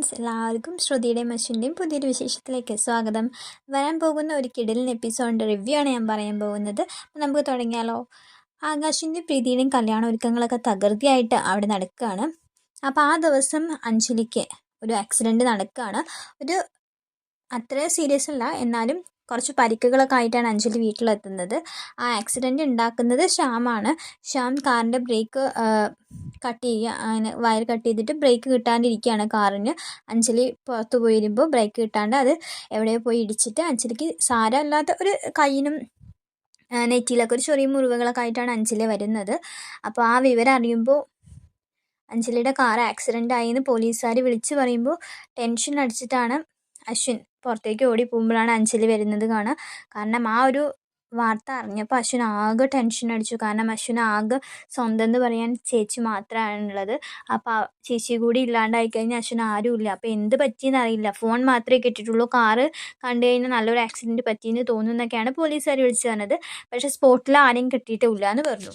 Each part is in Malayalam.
ഫ്രണ്ട്സ്, എല്ലാവർക്കും ശ്രുതിയുടെയും അശ്വിൻ്റെയും പുതിയൊരു വിശേഷത്തിലേക്ക് സ്വാഗതം. വരാൻ പോകുന്ന ഒരു കിടിലൻ എപ്പിസോഡിൻ്റെ റിവ്യൂ ആണ് ഞാൻ പറയാൻ പോകുന്നത്. നമുക്ക് തുടങ്ങിയാലോ? ആകാശിൻ്റെയും പ്രീതിയുടെയും കല്യാണ ഒരുക്കങ്ങളൊക്കെ തകൃതിയായിട്ട് അവിടെ നടക്കുകയാണ്. അപ്പോൾ ആ ദിവസം അഞ്ജലിക്ക് ഒരു ആക്സിഡൻറ്റ് നടക്കുകയാണ്. ഒരു അത്ര സീരിയസ് അല്ല, എന്നാലും കുറച്ച് പരിക്കുകളൊക്കെ ആയിട്ടാണ് അഞ്ജലി വീട്ടിലെത്തുന്നത്. ആ ആക്സിഡൻറ്റ് ഉണ്ടാക്കുന്നത് ശ്യാമാണ്. ശ്യാം കാറിൻ്റെ ബ്രേക്ക് കട്ട് ചെയ്യുക, അങ്ങനെ വയർ കട്ട് ചെയ്തിട്ട് ബ്രേക്ക് കിട്ടാണ്ടിരിക്കുകയാണ് കാറിന്. അഞ്ജലി പുറത്ത് പോയി വരുമ്പോൾ ബ്രേക്ക് കിട്ടാണ്ട് അത് എവിടെയോ പോയി ഇടിച്ചിട്ട് അഞ്ജലിക്ക് സാരമില്ലാത്ത ഒരു കയ്യിനും നെറ്റിയിലൊക്കെ ഒരു ചെറിയ മുറിവുകളൊക്കെ ആയിട്ടാണ് അഞ്ജലി വരുന്നത്. അപ്പോൾ ആ വിവരം അറിയുമ്പോൾ അഞ്ജലിയുടെ കാർ ആക്സിഡൻ്റ് ആയിന്ന് പോലീസുകാർ വിളിച്ച് പറയുമ്പോൾ ടെൻഷൻ അടിച്ചിട്ടാണ് അശ്വിൻ പുറത്തേക്ക് ഓടി പോകുമ്പോഴാണ് അഞ്ജലി വരുന്നത് കാണുക. കാരണം ആ ഒരു വാർത്ത അറിഞ്ഞപ്പോൾ അശ്വിൻ ആകെ ടെൻഷൻ അടിച്ചു. കാരണം അശ്വിൻ ആകെ സ്വന്തം എന്ന് പറയാൻ ചേച്ചി മാത്രമാണുള്ളത്. അപ്പോൾ ചേച്ചി കൂടി ഇല്ലാണ്ടായി കഴിഞ്ഞാൽ അശ്വിൻ ആരുമില്ല. അപ്പോൾ എന്ത് പറ്റിയെന്ന് അറിയില്ല. ഫോൺ മാത്രമേ കിട്ടിയിട്ടുള്ളൂ. കാറ് കണ്ടു കഴിഞ്ഞാൽ നല്ലൊരു ആക്സിഡൻറ്റ് പറ്റിയെന്ന് തോന്നുന്നൊക്കെയാണ് പോലീസുകാർ വിളിച്ചു പറഞ്ഞത്. പക്ഷേ സ്പോട്ടിൽ ആരെയും കിട്ടിയിട്ടില്ല എന്ന് പറഞ്ഞു.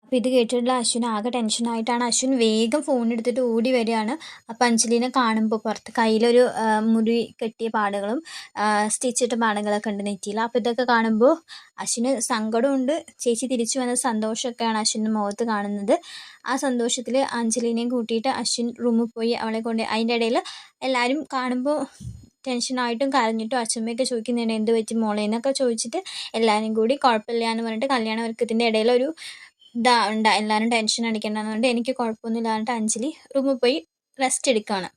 അപ്പോൾ ഇത് കേട്ടിട്ടുള്ള അശ്വിൻ ആകെ ടെൻഷനായിട്ടാണ്. അശ്വിൻ വേഗം ഫോൺ എടുത്തിട്ട് ഓടി വരികയാണ്. അപ്പോൾ അഞ്ജലിനെ കാണുമ്പോൾ പുറത്ത് കയ്യിലൊരു മുറി കെട്ടിയ പാടുകളും സ്റ്റിച്ചിട്ട പാടുകളൊക്കെ ഉണ്ട് നെറ്റിയിൽ. അപ്പോൾ ഇതൊക്കെ കാണുമ്പോൾ അശ്വിന് സങ്കടമുണ്ട്, ചേച്ചി തിരിച്ചു വന്ന സന്തോഷമൊക്കെയാണ് അശ്വിൻ്റെ മുഖത്ത് കാണുന്നത്. ആ സന്തോഷത്തിൽ അഞ്ജലിനെയും കൂട്ടിയിട്ട് അശ്വിൻ റൂമിൽ പോയി അവളെ കൊണ്ട്, അതിൻ്റെ ഇടയിൽ എല്ലാവരും കാണുമ്പോൾ ടെൻഷനായിട്ടും കരഞ്ഞിട്ടും അച്ഛമ്മയൊക്കെ ചോദിക്കുന്നുണ്ട് എന്ത് പറ്റി മോളെ എന്നൊക്കെ ചോദിച്ചിട്ട് എല്ലാവരും കൂടി കുഴപ്പമില്ല എന്ന് പറഞ്ഞിട്ട് കല്യാണ ഒരുക്കത്തിൻ്റെ ഇടയിലൊരു എല്ലാവരും ടെൻഷൻ അടിക്കേണ്ടതുകൊണ്ട് എനിക്ക് കുഴപ്പമൊന്നുമില്ല പറഞ്ഞിട്ട് അഞ്ജലി റൂമിൽ പോയി റെസ്റ്റ് എടുക്കുകയാണ്.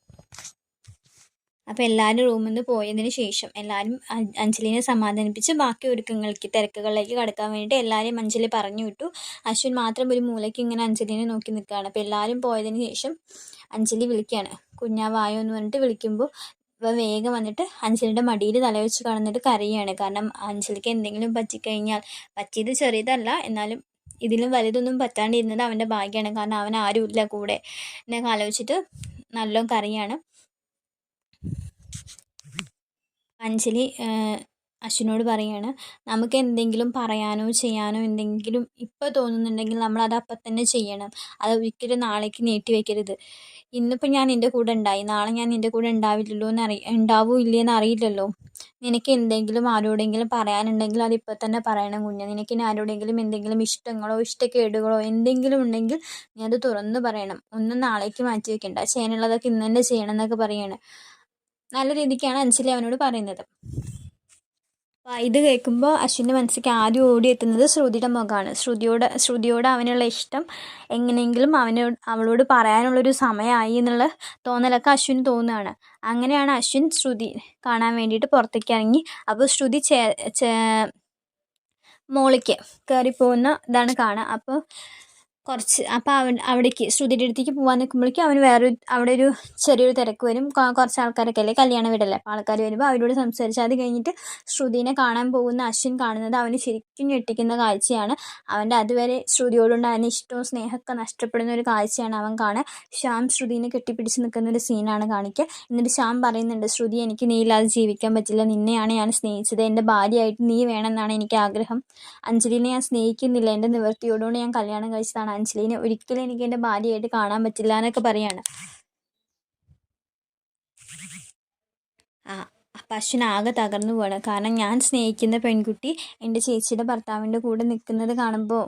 അപ്പോൾ എല്ലാവരും റൂമിൽ നിന്ന് പോയതിന് ശേഷം എല്ലാവരും അഞ്ജലിനെ സമാധാനിപ്പിച്ച് ബാക്കി ഒരുക്കങ്ങൾക്ക് തിരക്കുകളിലേക്ക് കടക്കാൻ വേണ്ടിയിട്ട് എല്ലാവരെയും അഞ്ജലി പറഞ്ഞു വിട്ടു. അശ്വിൻ മാത്രം ഒരു മൂലയ്ക്ക് ഇങ്ങനെ അഞ്ജലിനെ നോക്കി നിൽക്കുകയാണ്. അപ്പോൾ എല്ലാവരും പോയതിന് ശേഷം അഞ്ജലി വിളിക്കുകയാണ്, കുഞ്ഞാവായോ എന്ന് പറഞ്ഞിട്ട് വിളിക്കുമ്പോൾ വേഗം വന്നിട്ട് അഞ്ജലിയുടെ മടിയിൽ തലവെച്ച് കിടന്നിട്ട് കരയുകയാണ്. കാരണം അഞ്ജലിക്ക് എന്തെങ്കിലും പറ്റിക്കഴിഞ്ഞാൽ, പറ്റിയത് ചെറിയതല്ല എന്നാലും ഇതിലും വലുതൊന്നും പറ്റാണ്ടിരുന്നത് അവൻ്റെ ഭാഗ്യമാണ്. കാരണം അവൻ ആരുമില്ല കൂടെ എന്നൊക്കെ ആലോചിച്ചിട്ട് നല്ലോണം കരയാണ്. അഞ്ജലി അശ്വിനോട് പറയാണ്, നമുക്ക് എന്തെങ്കിലും പറയാനോ ചെയ്യാനോ എന്തെങ്കിലും ഇപ്പോൾ തോന്നുന്നുണ്ടെങ്കിൽ നമ്മളത് അപ്പം തന്നെ ചെയ്യണം. അത് ഒരിക്കലും നാളേക്ക് നീട്ടി വയ്ക്കരുത്. ഇന്നിപ്പോൾ ഞാൻ നിൻ്റെ കൂടെ ഉണ്ടായി, നാളെ ഞാൻ നിൻ്റെ കൂടെ ഉണ്ടാവില്ലല്ലോ ഉണ്ടാവോ ഇല്ലയെന്ന് അറിയില്ലല്ലോ. നിനക്ക് എന്തെങ്കിലും ആരോടെങ്കിലും പറയാനുണ്ടെങ്കിൽ അതിപ്പോൾ തന്നെ പറയണം കുഞ്ഞ്. നിനക്ക് ഇനി ആരോടെങ്കിലും എന്തെങ്കിലും ഇഷ്ടങ്ങളോ ഇഷ്ടക്കേടുകളോ എന്തെങ്കിലും ഉണ്ടെങ്കിൽ നീ അത് തുറന്ന് പറയണം. ഒന്നും നാളേക്ക് മാറ്റി വെക്കണ്ട, ചെയ്യാനുള്ളതൊക്കെ ഇന്ന് തന്നെ ചെയ്യണം എന്നൊക്കെ പറയാണ്. നല്ല രീതിക്കാണ് അഞ്ജലി അവനോട് പറയുന്നത്. അപ്പോൾ ഇത് കേൾക്കുമ്പോൾ അശ്വിൻ്റെ മനസ്സിലേക്ക് ആദ്യം ഓടിയെത്തുന്നത് ശ്രുതിയുടെ മുഖമാണ്. ശ്രുതിയോട് അവനുള്ള ഇഷ്ടം എങ്ങനെയെങ്കിലും അവളോട് പറയാനുള്ളൊരു സമയമായി എന്നുള്ള തോന്നലൊക്കെ അശ്വിന് തോന്നുകയാണ്. അങ്ങനെയാണ് അശ്വിൻ ശ്രുതി കാണാൻ വേണ്ടിയിട്ട് പുറത്തേക്ക് ഇറങ്ങി. അപ്പോൾ ശ്രുതി മോളിക്ക് കയറിപ്പോകുന്ന ഇതാണ് കാണുക. അപ്പോൾ അവിടേക്ക് ശ്രുതിയുടെ അടുത്തേക്ക് പോകാൻ നിൽക്കുമ്പോഴേക്കും അവന് അവിടെ ഒരു ചെറിയൊരു തിരക്ക് വരും. കുറച്ച് ആൾക്കാരൊക്കെ അല്ലേ, കല്യാണ വീടല്ലേ, അപ്പോൾ ആൾക്കാർ വരുമ്പോൾ അവരോട് സംസാരിച്ച് അത് കഴിഞ്ഞിട്ട് ശ്രുതിനെ കാണാൻ പോകുന്ന അശ്വിൻ കാണുന്നത് അവന് ശരിക്കും ഞെട്ടിക്കുന്ന കാഴ്ചയാണ്. അവൻ്റെ അതുവരെ ശ്രുതിയോടുണ്ടായിരുന്ന ഇഷ്ടവും സ്നേഹമൊക്കെ നഷ്ടപ്പെടുന്ന ഒരു കാഴ്ചയാണ് അവൻ കാണുക. ശ്യാം ശ്രുതിനെ കെട്ടിപ്പിടിച്ച് നിൽക്കുന്ന ഒരു സീനാണ് കാണിക്കുക. എന്നിട്ട് ശ്യാം പറയുന്നുണ്ട്, ശ്രുതി എനിക്ക് നീ ഇല്ലാതെ ജീവിക്കാൻ പറ്റില്ല, നിന്നെയാണ് ഞാൻ സ്നേഹിച്ചത്, എൻ്റെ ഭാര്യയായിട്ട് നീ വേണമെന്നാണ് എനിക്ക് ആഗ്രഹം. അഞ്ജലിനെ ഞാൻ സ്നേഹിക്കുന്നില്ല, എൻ്റെ നിവൃത്തിയോടുകൊണ്ട് ഞാൻ കല്യാണം കഴിച്ചതാണ്. അഞ്ജലിനെ ഒരിക്കലും എനിക്ക് എൻ്റെ ഭാര്യയായിട്ട് കാണാൻ പറ്റില്ല എന്നൊക്കെ പറയാണ്. അപ്പം അശ്വിൻ ആകെ തകർന്നു പോവാണ്. കാരണം ഞാൻ സ്നേഹിക്കുന്ന പെൺകുട്ടി എൻ്റെ ചേച്ചിയുടെ ഭർത്താവിൻ്റെ കൂടെ നിൽക്കുന്നത് കാണുമ്പോൾ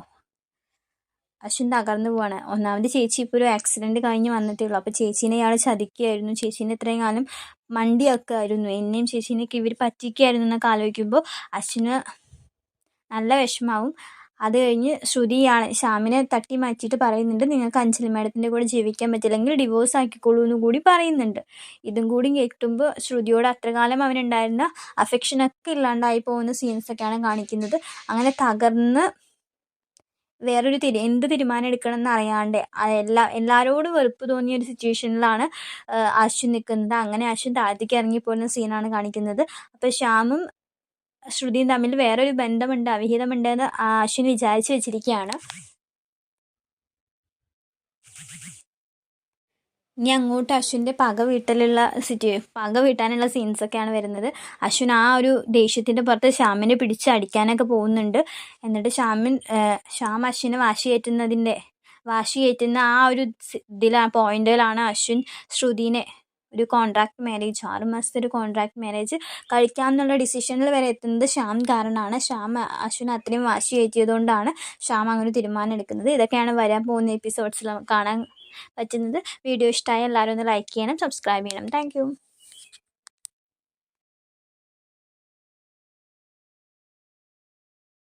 അശ്വിൻ തകർന്നു പോവാണ്. ഒന്നാമത് ചേച്ചി ഇപ്പോൾ ഒരു ആക്സിഡൻറ്റ് കഴിഞ്ഞ് വന്നിട്ടേ ഉള്ളൂ. അപ്പോൾ ചേച്ചീനെ ഇയാൾ ചതിക്കുകയായിരുന്നു, ചേച്ചീനെ ഇത്രയും കാലം മണ്ടിയൊക്കെ ആയിരുന്നു, എന്നെയും ചേച്ചീനെയൊക്കെ ഇവർ പറ്റിക്കുകയായിരുന്നു എന്നൊക്കെ ആലോചിക്കുമ്പോൾ അശ്വിന് നല്ല വിഷമാവും. അത് കഴിഞ്ഞ് ശ്രുതി ശ്യാമിനെ തട്ടി മാറ്റിയിട്ട് പറയുന്നുണ്ട്, നിങ്ങൾക്ക് അഞ്ജലി മാഡത്തിൻ്റെ കൂടെ ജീവിക്കാൻ പറ്റില്ലെങ്കിൽ ഡിവോഴ്സ് ആക്കിക്കോളൂ എന്ന് കൂടി പറയുന്നുണ്ട്. ഇതും കൂടി കേട്ടുമ്പോൾ ശ്രുതിയോട് അത്രകാലം അവനുണ്ടായിരുന്ന അഫെക്ഷനൊക്കെ ഇല്ലാണ്ടായി പോകുന്ന സീൻസൊക്കെയാണ് കാണിക്കുന്നത്. അങ്ങനെ തകർന്ന് വേറൊരു എന്ത് തീരുമാനം എടുക്കണം എന്ന് അറിയാണ്ട് എല്ലാവരോടും വെറുപ്പ് തോന്നിയ ഒരു സിറ്റുവേഷനിലാണ് അശ്വിൻ നിൽക്കുന്നത്. അങ്ങനെ അശ്വിൻ താഴത്തേക്ക് ഇറങ്ങിപ്പോകുന്ന സീനാണ് കാണിക്കുന്നത്. അപ്പോൾ ശ്യാമും ശ്രുതിയും തമ്മിൽ വേറൊരു ബന്ധമുണ്ട്, അവിഹിതമുണ്ടെന്ന് അശ്വിൻ വിചാരിച്ചു വെച്ചിരിക്കുകയാണ്. ഇനി അങ്ങോട്ട് അശ്വിൻ്റെ പക വീട്ടാനുള്ള സീൻസൊക്കെയാണ് വരുന്നത്. അശ്വിൻ ആ ഒരു ദേഷ്യത്തിൻ്റെ പുറത്ത് ശ്യാമിനെ പിടിച്ച് അടിക്കാനൊക്കെ പോകുന്നുണ്ട്. എന്നിട്ട് ശ്യാം അശ്വിനെ വാശി കയറ്റുന്നതിൻ്റെ വാശി കയറ്റുന്ന ആ ഒരു പോയിന്റിലാണ് അശ്വിൻ ശ്രുതിനെ ഒരു കോൺട്രാക്ട് മാരേജ് 6 മാസത്തെ ഒരു കോൺട്രാക്ട് മാരേജ് കഴിക്കാമെന്നുള്ള ഡിസിഷനിൽ വരെ എത്തുന്നത് ശ്യാം കാരണമാണ്. അശ്വിൻ അത്രയും വാശി കയറ്റിയതുകൊണ്ടാണ് ശ്യാം അങ്ങനെ തീരുമാനം എടുക്കുന്നത്. ഇതൊക്കെയാണ് വരാൻ പോകുന്ന എപ്പിസോഡ്സിൽ കാണാൻ പറ്റുന്നത്. വീഡിയോ ഇഷ്ടമായ എല്ലാവരും ഒന്ന് ലൈക്ക് ചെയ്യണം, സബ്സ്ക്രൈബ് ചെയ്യണം. താങ്ക്